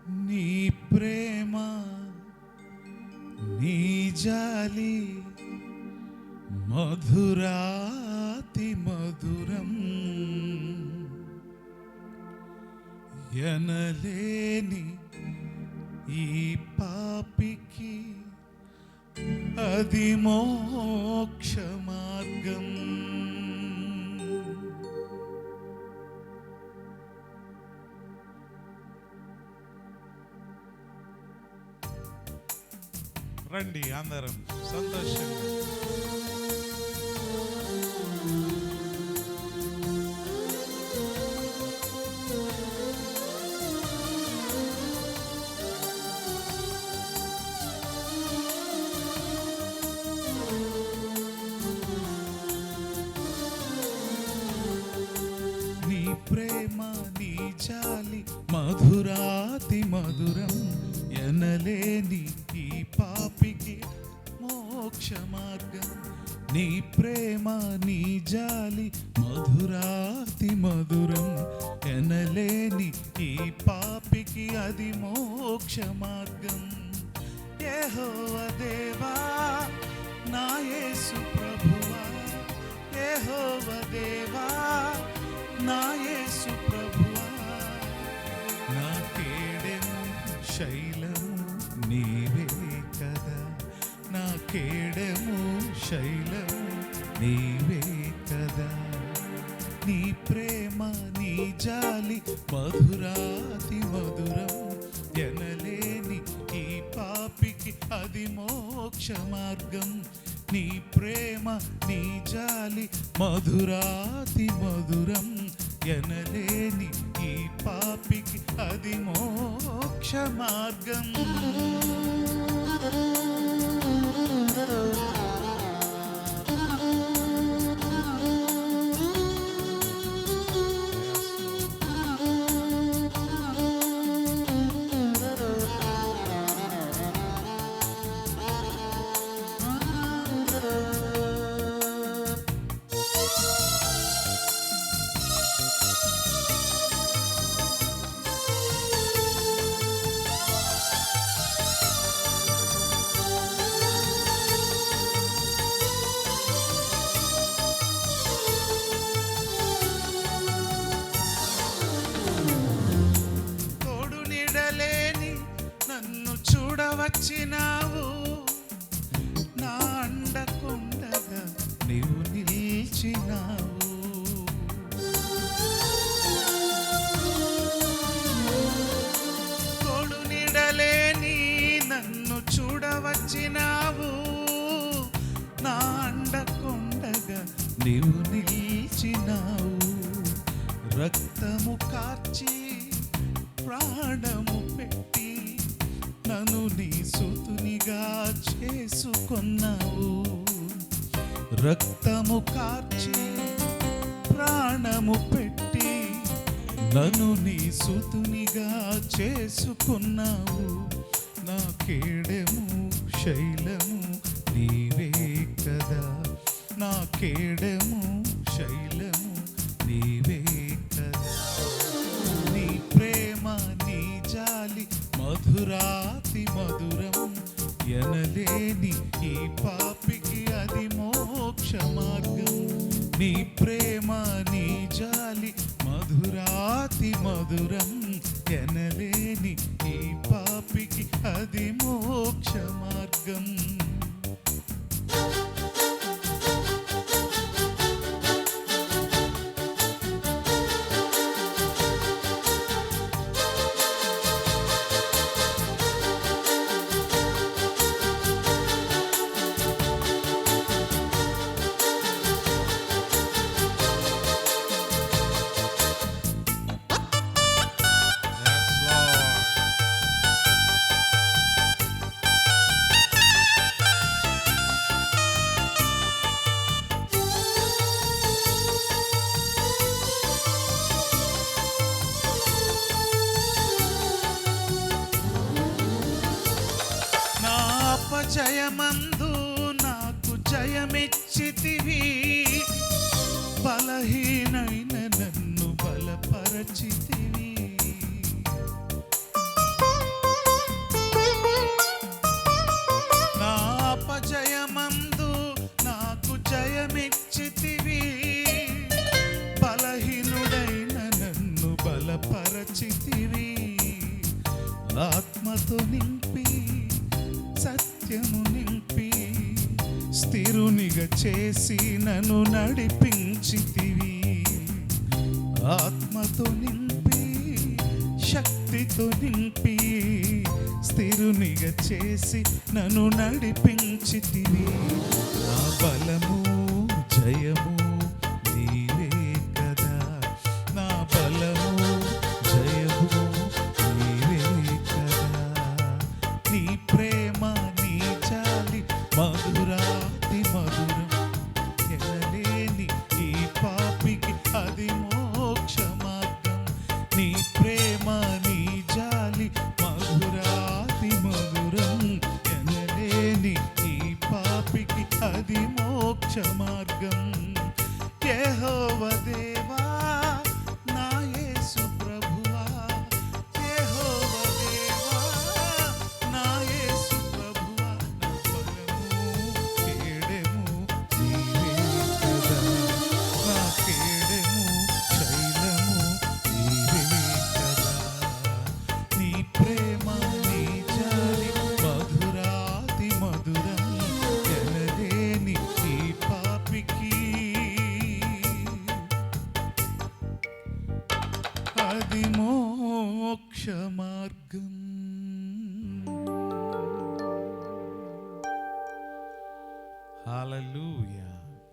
నీ ప్రేమ నీ జాలి మధురాతి మధురం ఎనలేని ఈ పాపికి అది మోక్ష మార్గం. రండి అందరం సంతోషంగా. నీ ప్రేమ నీ జాలి మధురాతి మధురం ఎనలేని ఈ పాపికి మోక్ష మార్గం. నీ ప్రేమ నీ జాలి మధురాతి మధురం ఎనలేని ఈ పాపికి అది మోక్ష మార్గం. యెహోవా దేవా నా యేసు ప్రభువా, యెహోవా దేవా నా యేసు ప్రభువా, నా కేడెము శైలము నీవే కదా, నా కేడెము శైలము నీవే కదా. నీ ప్రేమ నీ జాలి మధురాతి మధురం ఎనలేని ఈ పాపికి అది మోక్ష మార్గం. నీ ప్రేమ నీ జాలి మధురాతి మధురం ఎనలేని ఈ పాపికి అది మోక్ష మార్గం. చూడవచ్చినావు నా అండకుండగా నీవు నిలిచినావు. తోడు నీడలేని నన్ను చూడవచ్చినావు నా అండకుండగా నీవు నిలిచినావు. రక్తము కార్చి ప్రాణము పెట్టి నన్ను నీ సుతునిగా చేసుకున్నావు. రక్తము కార్చి ప్రాణము పెట్టి నన్ను నీ సుతునిగా చేసుకున్నావు. నా కేడెము శైలము నీవే కదా, నా కేడెము శైలము నీవే కదా. నీ ప్రేమ నీ జాలి మధురాతి మధురం ఎనలేని ఈ పాపికి అది మోక్ష మార్గం. నీ ప్రేమ నీ జాలి మధురాతి మధురం ఎనలేని ఈ పాపికి అది మోక్ష మార్గం. జయమందు నాకు జయమిచ్చితివి, బలహీనైన నన్ను బలపరచితివి. ఆత్మతో నింపి సత్యము నింపి స్థిరునిగా చేసి నన్ను నడిపించితివి. ఆత్మతో నింపి శక్తితో నింపి స్థిరునిగా చేసి నన్ను నడిపించితివి. నా బలము జయము నీవే కదా, నా బలము జయము నీవే కదా. నీ ప్రేమ నీ చాలి మధురాతి మధురం, ఎనలేని ఈ పాపికి అది మోక్ష మార్గం. నీ ప్రేమ నీ జాలి మధురాతి మధురం, ఎనలేని ఈ పాపికి అది మోక్ష మార్గం. యెహోవా దేవా నా యేసు ప్రభువా, యెహోవా దేవా నా యేసు ప్రభువా. నా బలము కేడెము నీవే కదా, నా కేడెము శైలము నీవే కదా. నీ ప్రేమ నీ జాలి మధురాతి మధురం, ఎనలేని ఈ పాపికి అది మోక్ష మార్గం.